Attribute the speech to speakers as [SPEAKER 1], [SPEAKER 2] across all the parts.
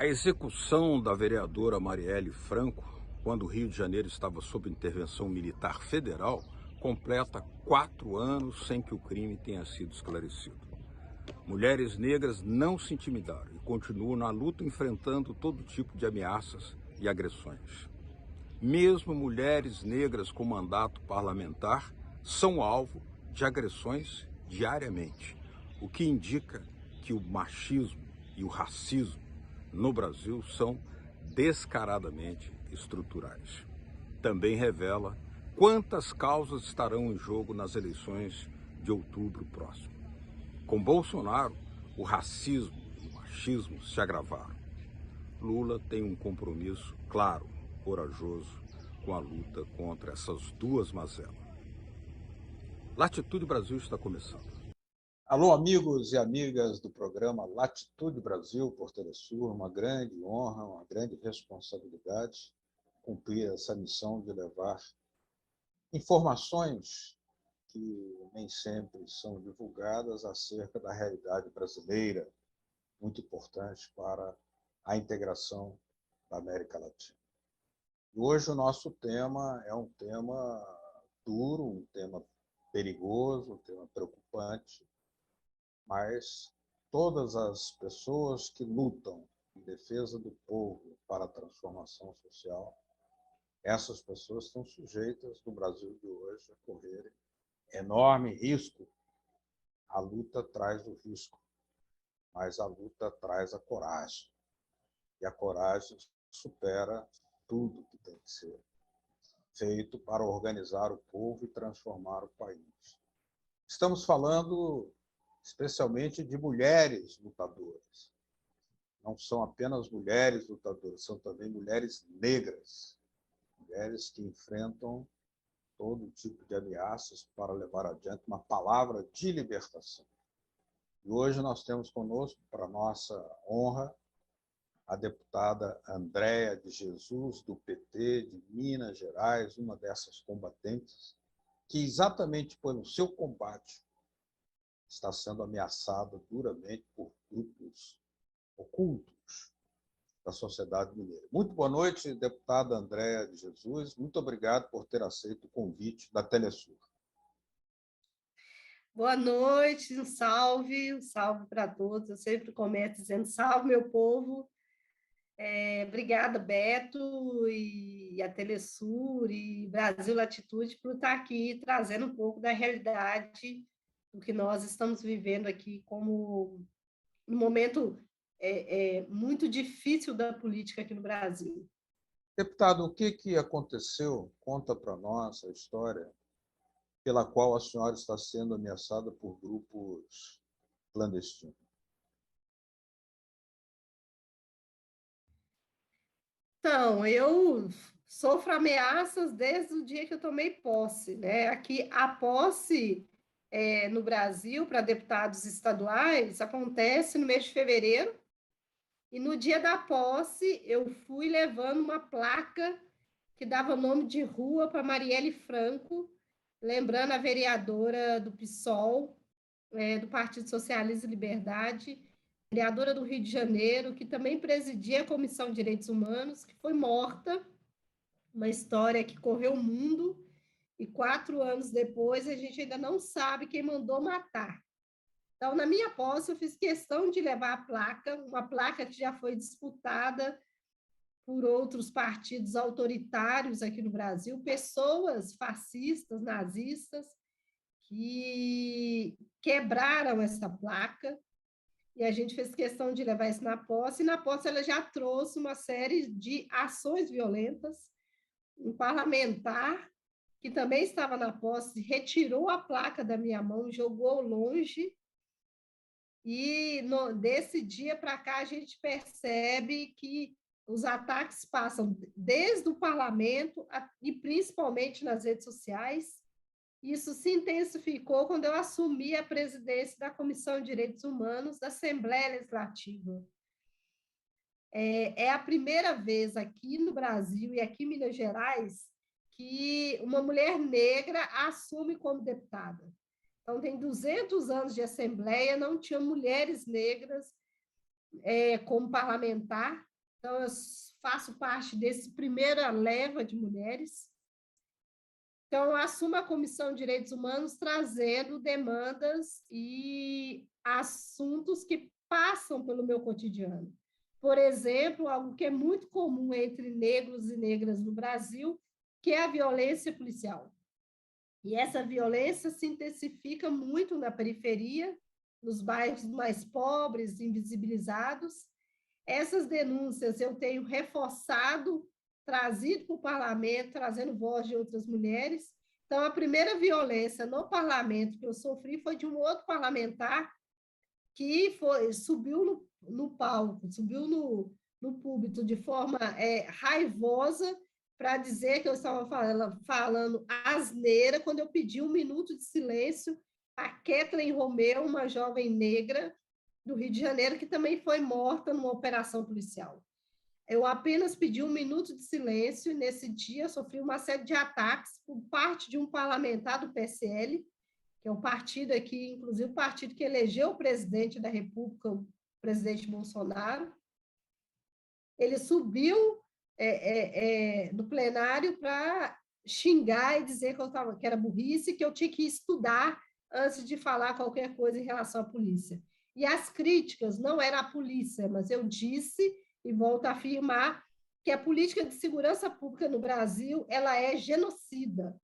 [SPEAKER 1] execução da vereadora Marielle Franco, quando o Rio de Janeiro estava sob intervenção militar federal, completa 4 anos sem que o crime tenha sido esclarecido. Mulheres negras não se intimidaram e continuam na luta enfrentando todo tipo de ameaças e agressões. Mesmo mulheres negras com mandato parlamentar são alvo de agressões diariamente, o que indica que o machismo e o racismo no Brasil são descaradamente estruturais. Também revela quantas causas estarão em jogo nas eleições de outubro próximo. Com Bolsonaro, o racismo e o machismo se agravaram. Lula tem um compromisso claro, corajoso, com a luta contra essas duas mazelas. Latitude Brasil está começando.
[SPEAKER 2] Alô, amigos e amigas do programa Latitude Brasil por Telesur, uma grande honra, uma grande responsabilidade cumprir essa missão de levar informações que nem sempre são divulgadas acerca da realidade brasileira, muito importante para a integração da América Latina. E hoje o nosso tema é um tema duro, um tema perigoso, um tema preocupante, mas todas as pessoas que lutam em defesa do povo para a transformação social, essas pessoas estão sujeitas, no Brasil de hoje, a correrem enorme risco. A luta traz o risco, mas a luta traz a coragem. E a coragem supera tudo que tem que ser feito para organizar o povo e transformar o país. Estamos falando especialmente de mulheres lutadoras. Não são apenas mulheres lutadoras, são também mulheres negras, mulheres que enfrentam todo tipo de ameaças para levar adiante uma palavra de libertação. E hoje nós temos conosco, para nossa honra, a deputada Andréa de Jesus, do PT de Minas Gerais, uma dessas combatentes, que exatamente pelo seu combate está sendo ameaçada duramente por grupos ocultos da sociedade mineira. Muito boa noite, deputada Andréa de Jesus. Muito obrigado por ter aceito o convite da Telesur.
[SPEAKER 3] Boa noite, um salve para todos. Eu sempre começo dizendo salve, meu povo. Obrigada, Beto, e a Telesur, e Brasil Latitude, por estar aqui trazendo um pouco da realidade do que nós estamos vivendo aqui como um momento muito difícil da política aqui no Brasil.
[SPEAKER 2] Deputado, o que aconteceu? Conta para nós a história pela qual a senhora está sendo ameaçada por grupos clandestinos.
[SPEAKER 3] Então, eu sofro ameaças desde o dia que eu tomei posse, né? Aqui, a posse no Brasil para deputados estaduais acontece no mês de fevereiro, e no dia da posse eu fui levando uma placa que dava nome de rua para Marielle Franco, lembrando a vereadora do PSOL, do Partido Socialismo e Liberdade, vereadora do Rio de Janeiro, que também presidia a Comissão de Direitos Humanos, que foi morta, uma história que correu o mundo, e 4 anos depois a gente ainda não sabe quem mandou matar. Então, na minha posse, eu fiz questão de levar a placa, uma placa que já foi disputada por outros partidos autoritários aqui no Brasil, pessoas fascistas, nazistas, que quebraram essa placa, e a gente fez questão de levar isso na posse, e na posse ela já trouxe uma série de ações violentas. Um parlamentar, que também estava na posse, retirou a placa da minha mão, jogou longe, e desse dia para cá a gente percebe que os ataques passam desde o parlamento e principalmente nas redes sociais. Isso se intensificou quando eu assumi a presidência da Comissão de Direitos Humanos da Assembleia Legislativa. É a primeira vez aqui no Brasil e aqui em Minas Gerais que uma mulher negra assume como deputada. Então, tem 200 anos de Assembleia, não tinha mulheres negras como parlamentar, Então, eu faço parte desse primeira leva de mulheres. Então, eu assumo a Comissão de Direitos Humanos trazendo demandas e assuntos que passam pelo meu cotidiano. Por exemplo, algo que é muito comum entre negros e negras no Brasil, que é a violência policial. E essa violência se intensifica muito na periferia, nos bairros mais pobres, invisibilizados. Essas denúncias eu tenho reforçado, trazido para o parlamento, trazendo voz de outras mulheres. Então, a primeira violência no parlamento que eu sofri foi de um outro parlamentar que subiu no palco, subiu no púlpito de forma raivosa para dizer que eu estava falando asneira quando eu pedi 1 minuto de silêncio a Kathleen Romeu, uma jovem negra do Rio de Janeiro, que também foi morta numa operação policial. Eu apenas pedi 1 minuto de silêncio e, nesse dia, sofri uma série de ataques por parte de um parlamentar do PSL, que é um partido aqui, inclusive o partido que elegeu o presidente da República, o presidente Bolsonaro. Ele subiu no plenário para xingar e dizer que era burrice, que eu tinha que estudar antes de falar qualquer coisa em relação à polícia. E as críticas não eram à polícia, mas eu disse, e volto a afirmar, que a política de segurança pública no Brasil ela é genocida.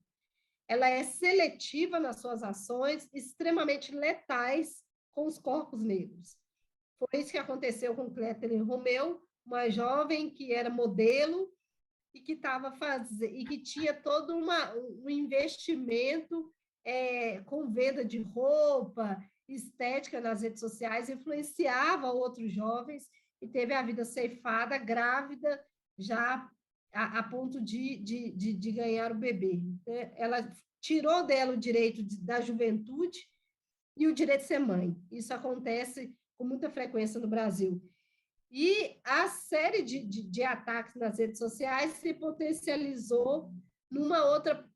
[SPEAKER 3] Ela é seletiva nas suas ações, extremamente letais com os corpos negros. Foi isso que aconteceu com Kathleen Romeu, uma jovem que era modelo e que tinha todo um investimento com venda de roupa, estética nas redes sociais, influenciava outros jovens e teve a vida ceifada, grávida, já a ponto de ganhar o bebê. Ela tirou dela o direito da juventude e o direito de ser mãe. Isso acontece com muita frequência no Brasil. E a série de ataques nas redes sociais se potencializou numa outra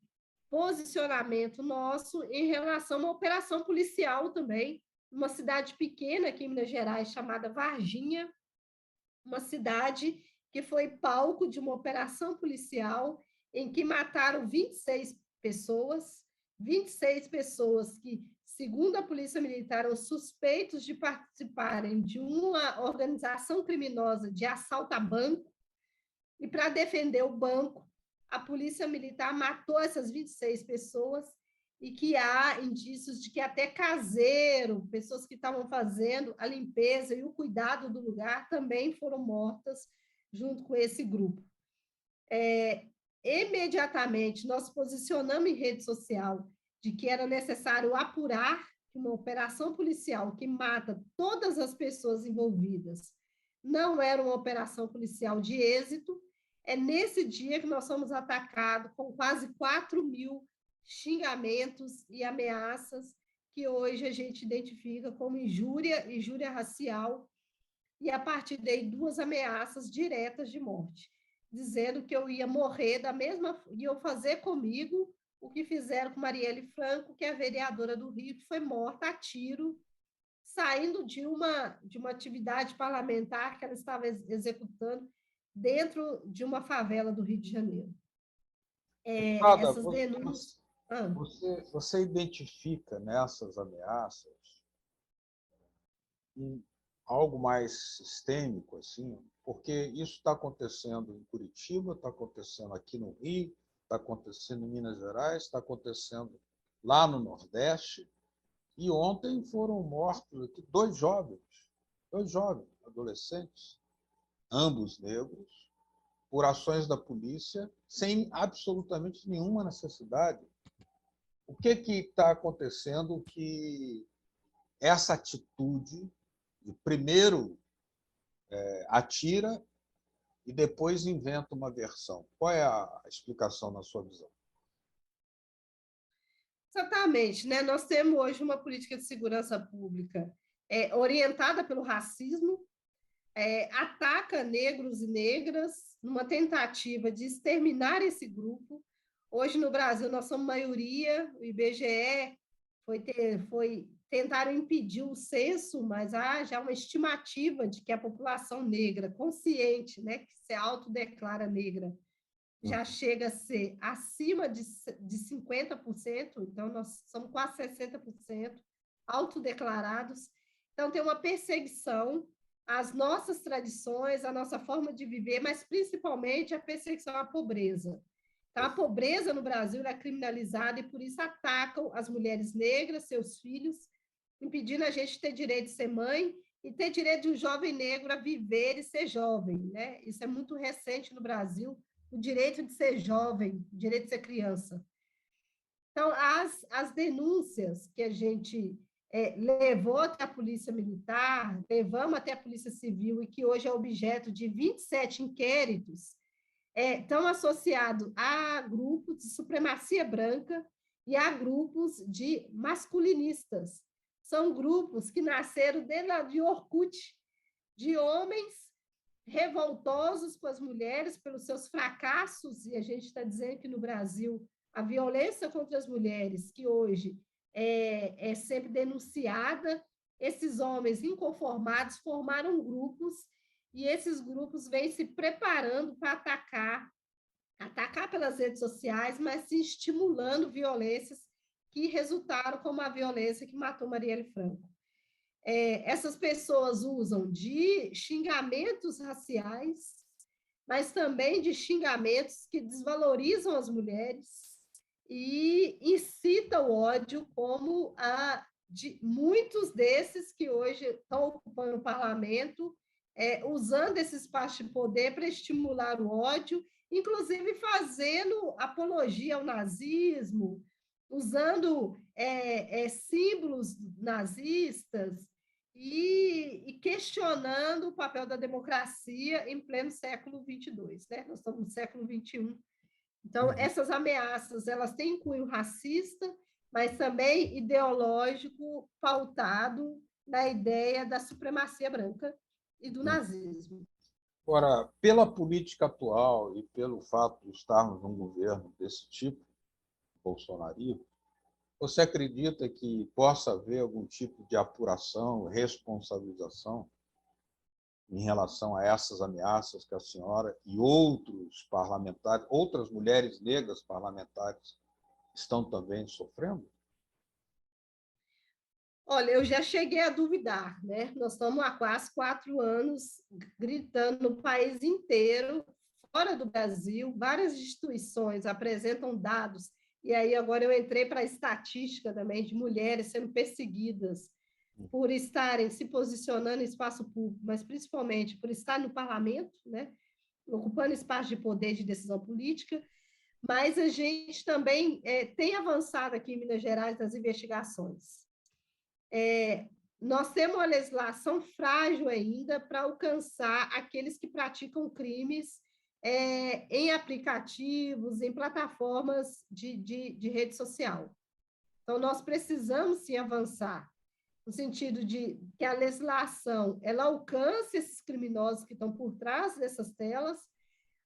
[SPEAKER 3] posicionamento nosso em relação a uma operação policial também, numa cidade pequena aqui em Minas Gerais, chamada Varginha, uma cidade que foi palco de uma operação policial em que mataram 26 pessoas que, segundo a Polícia Militar, eram suspeitos de participarem de uma organização criminosa de assalto a banco, e para defender o banco, a Polícia Militar matou essas 26 pessoas e que há indícios de que até caseiro, pessoas que estavam fazendo a limpeza e o cuidado do lugar também foram mortas junto com esse grupo. Imediatamente, nós posicionamos em rede social de que era necessário apurar que uma operação policial que mata todas as pessoas envolvidas não era uma operação policial de êxito. É nesse dia que nós somos atacados com quase 4.000 xingamentos e ameaças que hoje a gente identifica como injúria racial, e a partir daí 2 ameaças diretas de morte, dizendo que eu ia morrer iam fazer comigo o que fizeram com Marielle Franco, que é a vereadora do Rio, que foi morta a tiro, saindo de uma atividade parlamentar que ela estava executando dentro de uma favela do Rio de Janeiro. Essas denúncias...
[SPEAKER 2] Você identifica nessas ameaças algo mais sistêmico, assim, porque isso está acontecendo em Curitiba, está acontecendo aqui no Rio, está acontecendo em Minas Gerais, está acontecendo lá no Nordeste, e ontem foram mortos aqui 2 jovens adolescentes, ambos negros, por ações da polícia, sem absolutamente nenhuma necessidade. O que está acontecendo que essa atitude de primeiro atira e depois inventa uma versão? Qual é a explicação na sua visão?
[SPEAKER 3] Exatamente, né? Nós temos hoje uma política de segurança pública orientada pelo racismo, ataca negros e negras numa tentativa de exterminar esse grupo. Hoje no Brasil nós somos maioria, o IBGE foi tentaram impedir o censo, mas há já uma estimativa de que a população negra consciente, né, que se autodeclara negra, já chega a ser acima de 50%, então nós somos quase 60% autodeclarados. Então, tem uma perseguição às nossas tradições, à nossa forma de viver, mas principalmente a perseguição à pobreza. Então, a pobreza no Brasil é criminalizada e, por isso, atacam as mulheres negras, seus filhos, impedindo a gente de ter direito de ser mãe e ter direito de um jovem negro a viver e ser jovem, né? Isso é muito recente no Brasil, o direito de ser jovem, o direito de ser criança. Então, as denúncias que a gente levou até a Polícia Militar, levamos até a Polícia Civil, e que hoje é objeto de 27 inquéritos, estão associados a grupos de supremacia branca e a grupos de masculinistas. São grupos que nasceram de Orkut, de homens revoltosos com as mulheres pelos seus fracassos, e a gente está dizendo que no Brasil a violência contra as mulheres, que hoje é sempre denunciada, esses homens inconformados formaram grupos, e esses grupos vêm se preparando para atacar pelas redes sociais, mas se estimulando violências que resultaram como a violência que matou Marielle Franco. Essas pessoas usam de xingamentos raciais, mas também de xingamentos que desvalorizam as mulheres e incitam o ódio, como de muitos desses que hoje estão ocupando o parlamento, usando esse espaço de poder para estimular o ódio, inclusive fazendo apologia ao nazismo, usando símbolos nazistas e questionando o papel da democracia em pleno século XXII, né? Nós estamos no século XXI. Então, essas ameaças, elas têm cunho racista, mas também ideológico, pautado na ideia da supremacia branca e do nazismo.
[SPEAKER 2] Agora, pela política atual e pelo fato de estarmos num governo desse tipo, bolsonarismo, você acredita que possa haver algum tipo de apuração, responsabilização em relação a essas ameaças que a senhora e outros parlamentares, outras mulheres negras parlamentares estão também sofrendo?
[SPEAKER 3] Olha, eu já cheguei a duvidar, né? Nós estamos há quase 4 anos gritando no país inteiro, fora do Brasil, várias instituições apresentam dados, e aí agora eu entrei para a estatística também de mulheres sendo perseguidas por estarem se posicionando em espaço público, mas principalmente por estar no parlamento, né? Ocupando espaço de poder de decisão política, mas a gente também tem avançado aqui em Minas Gerais nas investigações. Nós temos uma legislação frágil ainda para alcançar aqueles que praticam crimes em aplicativos, em plataformas de rede social. Então, nós precisamos, sim, avançar, no sentido de que a legislação ela alcance esses criminosos que estão por trás dessas telas,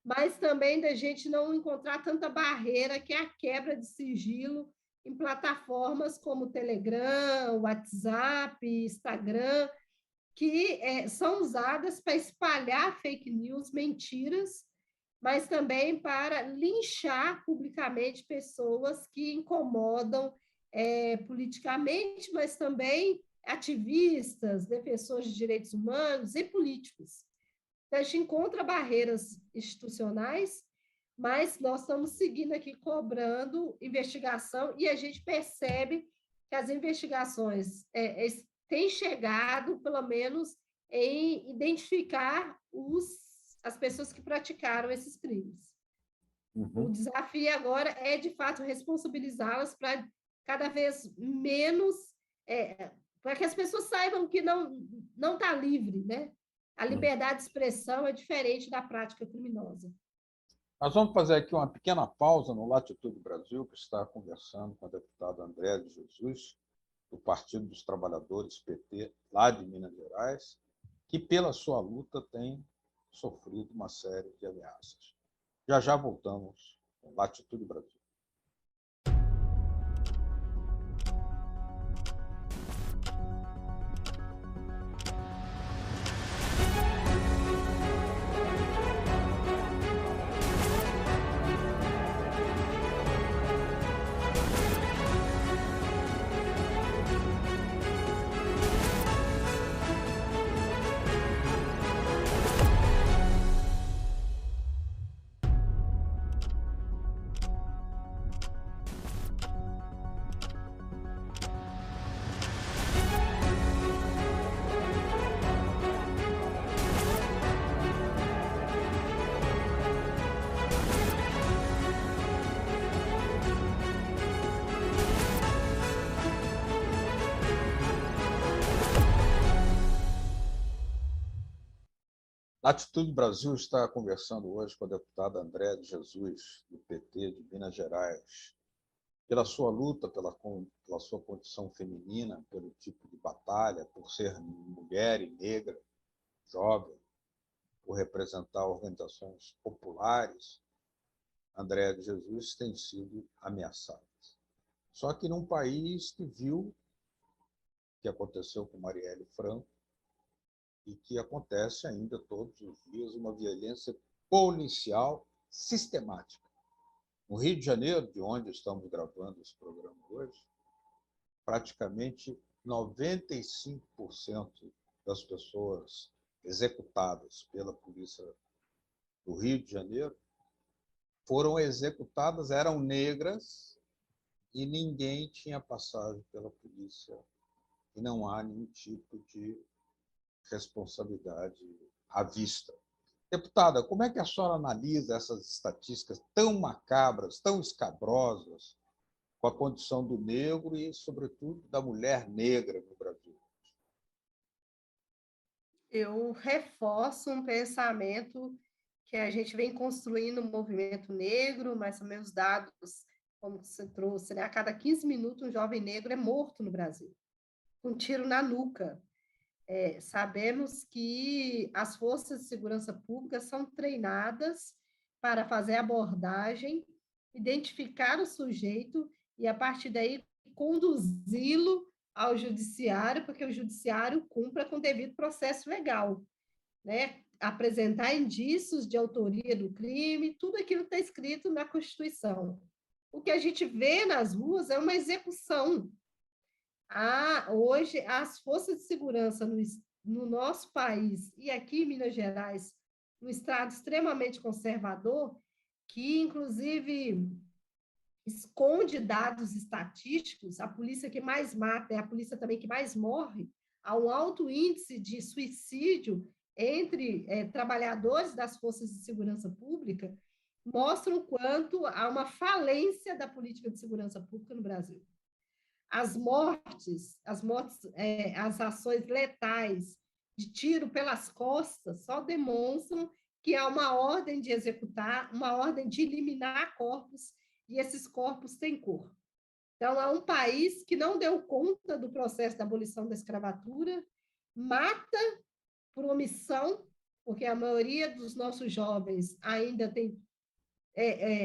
[SPEAKER 3] mas também da gente não encontrar tanta barreira, que é a quebra de sigilo em plataformas como Telegram, WhatsApp, Instagram, que são usadas para espalhar fake news, mentiras, mas também para linchar publicamente pessoas que incomodam politicamente, mas também ativistas, defensores de direitos humanos e políticos. Então, a gente encontra barreiras institucionais, mas nós estamos seguindo aqui cobrando investigação, e a gente percebe que as investigações têm chegado, pelo menos, em identificar as pessoas que praticaram esses crimes. O desafio agora é, de fato, responsabilizá-las para cada vez menos, para que as pessoas saibam que não está livre, né? A liberdade de expressão é diferente da prática criminosa.
[SPEAKER 2] Nós vamos fazer aqui uma pequena pausa no Latitude Brasil, que está conversando com a deputada Andréa de Jesus, do Partido dos Trabalhadores, PT, lá de Minas Gerais, que, pela sua luta, tem sofrido uma série de ameaças. Já já voltamos com Latitude Brasil. A Atitude Brasil está conversando hoje com a deputada Andréa de Jesus, do PT de Minas Gerais, pela sua luta pela sua condição feminina, pelo tipo de batalha, por ser mulher e negra, jovem, por representar organizações populares. Andréa de Jesus tem sido ameaçada. Só que num país que viu o que aconteceu com Marielle Franco e que acontece ainda todos os dias uma violência policial sistemática. No Rio de Janeiro, de onde estamos gravando esse programa hoje, praticamente 95% das pessoas executadas pela polícia do Rio de Janeiro foram executadas, eram negras e ninguém tinha passagem pela polícia e não há nenhum tipo de responsabilidade à vista. Deputada, como é que a senhora analisa essas estatísticas tão macabras, tão escabrosas, com a condição do negro e, sobretudo, da mulher negra no Brasil?
[SPEAKER 3] Eu reforço um pensamento que a gente vem construindo no movimento negro, mas também os dados, como você trouxe, né? A cada 15 minutos um jovem negro é morto no Brasil, com um tiro na nuca. Sabemos que as forças de segurança pública são treinadas para fazer abordagem, identificar o sujeito e, a partir daí, conduzi-lo ao judiciário, porque o judiciário cumpra com o devido processo legal, né? Apresentar indícios de autoria do crime, tudo aquilo está escrito na Constituição. O que a gente vê nas ruas é uma execução. Hoje, as forças de segurança no nosso país e aqui em Minas Gerais, um estado extremamente conservador, que inclusive esconde dados estatísticos, a polícia que mais mata é a polícia também que mais morre, há um alto índice de suicídio entre trabalhadores das forças de segurança pública, mostram o quanto há uma falência da política de segurança pública no Brasil. As mortes, as ações letais de tiro pelas costas só demonstram que há uma ordem de executar, uma ordem de eliminar corpos, e esses corpos têm cor. Então, é um país que não deu conta do processo da abolição da escravatura, mata por omissão, porque a maioria dos nossos jovens ainda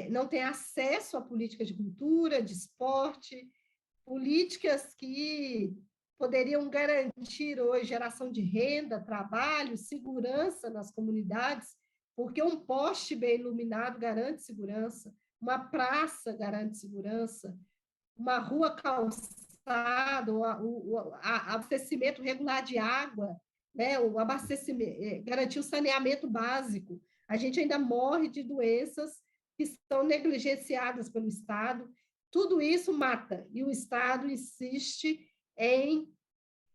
[SPEAKER 3] não tem acesso à política de cultura, de esporte, políticas que poderiam garantir hoje geração de renda, trabalho, segurança nas comunidades, porque um poste bem iluminado garante segurança, uma praça garante segurança, uma rua calçada, o abastecimento regular de água, né, o abastecimento, garantir o saneamento básico. A gente ainda morre de doenças que são negligenciadas pelo Estado. Tudo isso mata, e o Estado insiste em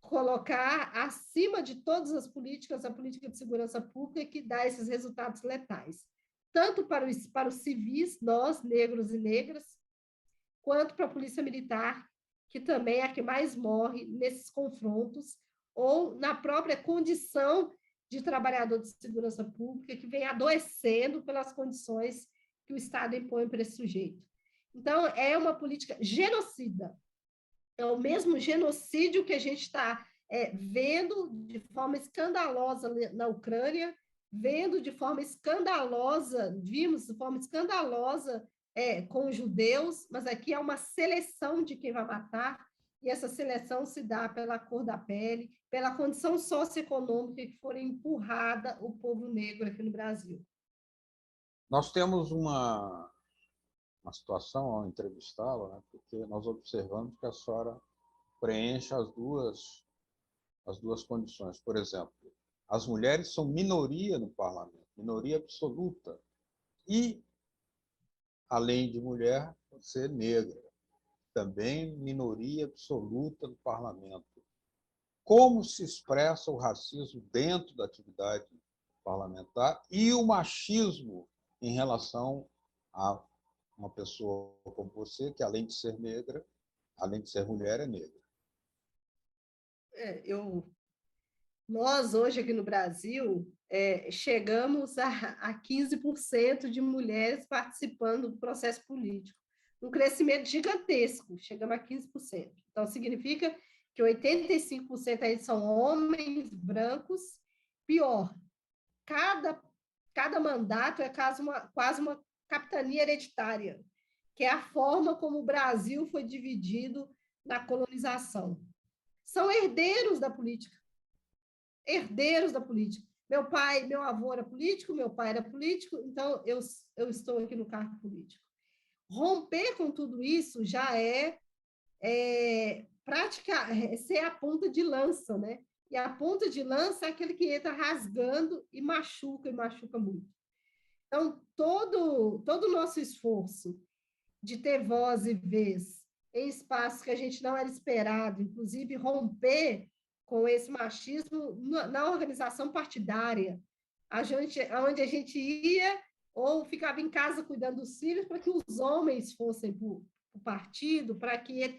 [SPEAKER 3] colocar acima de todas as políticas a política de segurança pública que dá esses resultados letais, tanto para os civis, nós, negros e negras, quanto para a Polícia Militar, que também é a que mais morre nesses confrontos, ou na própria condição de trabalhador de segurança pública, que vem adoecendo pelas condições que o Estado impõe para esse sujeito. Então, é uma política genocida. É o mesmo genocídio que a gente está vendo de forma escandalosa na Ucrânia, vimos de forma escandalosa com os judeus, mas aqui é uma seleção de quem vai matar, e essa seleção se dá pela cor da pele, pela condição socioeconômica que for empurrada o povo negro aqui no Brasil.
[SPEAKER 2] Nós temos uma situação ao entrevistá-la, né, porque nós observamos que a senhora preenche as duas condições. Por exemplo, as mulheres são minoria no parlamento, minoria absoluta. E, além de mulher, ser negra, também minoria absoluta no parlamento. Como se expressa o racismo dentro da atividade parlamentar e o machismo em relação a uma pessoa como você, que além de ser negra, além de ser mulher, é negra?
[SPEAKER 3] Eu Nós, hoje, aqui no Brasil, chegamos a 15% de mulheres participando do processo político. Um crescimento gigantesco, chegamos a 15%. Então, significa que 85% aí são homens brancos. Pior, cada mandato é quase uma capitania hereditária, que é a forma como o Brasil foi dividido na colonização. São herdeiros da política. Herdeiros da política. Meu avô era político, meu pai era político, então eu estou aqui no cargo político. Romper com tudo isso já ser a ponta de lança, né? E a ponta de lança é aquele que entra rasgando e machuca muito. Então, todo o nosso esforço de ter voz e vez em espaços que a gente não era esperado, inclusive romper com esse machismo na organização partidária, onde a gente ia ou ficava em casa cuidando dos filhos para que os homens fossem para o partido, para que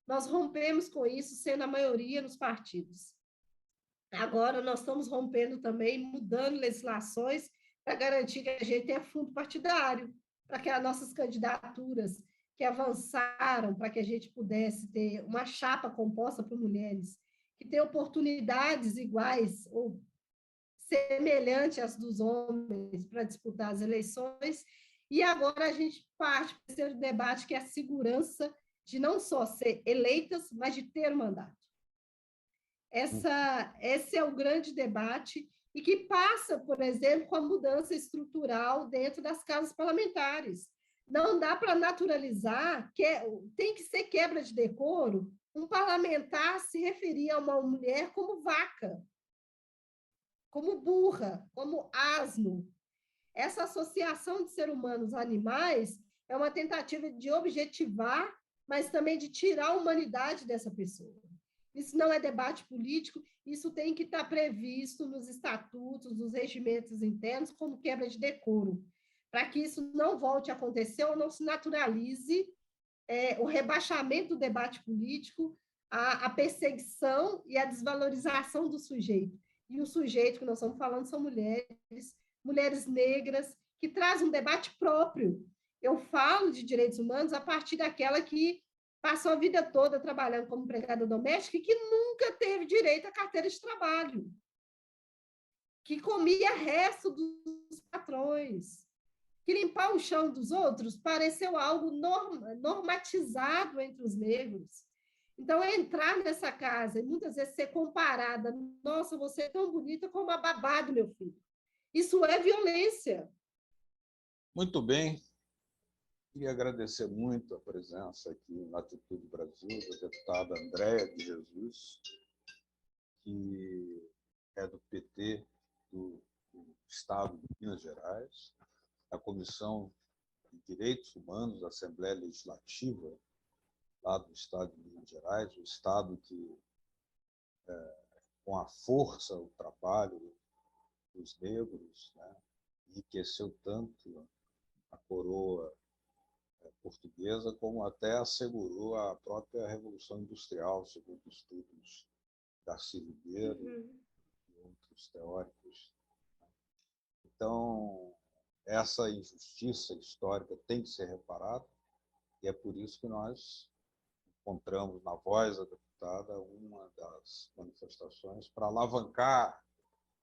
[SPEAKER 3] nós rompemos com isso, sendo a maioria nos partidos. Agora, nós estamos rompendo também, mudando legislações para garantir que a gente tenha fundo partidário, para que as nossas candidaturas que avançaram, para que a gente pudesse ter uma chapa composta por mulheres, que tenham oportunidades iguais ou semelhantes às dos homens para disputar as eleições. E agora a gente parte para o terceiro debate, que é a segurança de não só ser eleitas, mas de ter mandato. Esse é o grande debate e que passa, por exemplo, com a mudança estrutural dentro das casas parlamentares. Não dá para naturalizar, tem que ser quebra de decoro, um parlamentar se referir a uma mulher como vaca, como burra, como asno. Essa associação de seres humanos a animais é uma tentativa de objetivar, mas também de tirar a humanidade dessa pessoa. Isso não é debate político, isso tem que estar previsto nos estatutos, nos regimentos internos, como quebra de decoro, para que isso não volte a acontecer ou não se naturalize o rebaixamento do debate político, a perseguição e a desvalorização do sujeito. E o sujeito que nós estamos falando são mulheres negras, que trazem um debate próprio. Eu falo de direitos humanos a partir daquela que passou a vida toda trabalhando como empregada doméstica e que nunca teve direito à carteira de trabalho, que comia resto dos patrões, que limpar o chão dos outros pareceu algo normatizado entre os negros. Então, entrar nessa casa e muitas vezes ser comparada, nossa, você é tão bonita como a babá do meu filho. Isso é violência.
[SPEAKER 2] Muito bem. Queria agradecer muito a presença aqui na Atitude Brasil da deputada Andréia de Jesus, que é do PT do Estado de Minas Gerais, da Comissão de Direitos Humanos da Assembleia Legislativa lá do Estado de Minas Gerais, o Estado que, com a força, o trabalho dos negros, né, enriqueceu tanto a coroa portuguesa, como até assegurou a própria Revolução Industrial, segundo estudos Darcy Ribeiro e outros teóricos. Então, essa injustiça histórica tem que ser reparada, e é por isso que nós encontramos na voz da deputada uma das manifestações para alavancar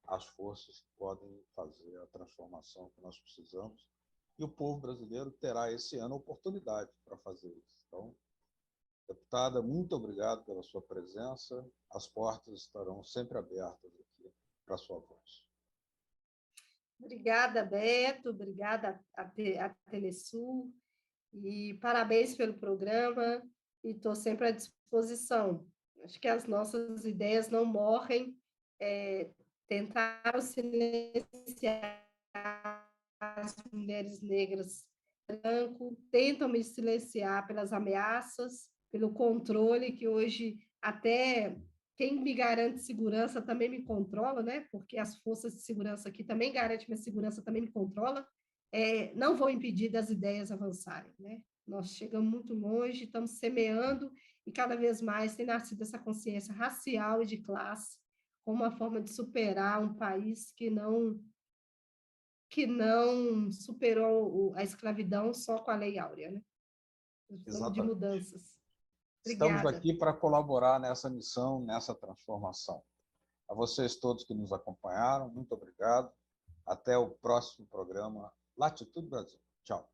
[SPEAKER 2] as forças que podem fazer a transformação que nós precisamos. E o povo brasileiro terá esse ano a oportunidade para fazer isso. Então, deputada, muito obrigado pela sua presença. As portas estarão sempre abertas aqui para a sua voz.
[SPEAKER 3] Obrigada, Beto. Obrigada a Telesul. E parabéns pelo programa. E estou sempre à disposição. Acho que as nossas ideias não morrem. Tentaram silenciar as mulheres negras branco, tentam me silenciar pelas ameaças, pelo controle que hoje até quem me garante segurança também me controla, né? Porque as forças de segurança aqui também garantem minha segurança, também me controla. Não vão impedir das ideias avançarem, né? Nós chegamos muito longe, estamos semeando e cada vez mais tem nascido essa consciência racial e de classe como uma forma de superar um país que não superou a escravidão só com a Lei Áurea, né? Precisamos de
[SPEAKER 2] Exatamente.
[SPEAKER 3] mudanças.
[SPEAKER 2] Estamos
[SPEAKER 3] Obrigada.
[SPEAKER 2] aqui para colaborar nessa missão, nessa transformação. A vocês todos que nos acompanharam, muito obrigado. Até o próximo programa Latitude Brasil. Tchau.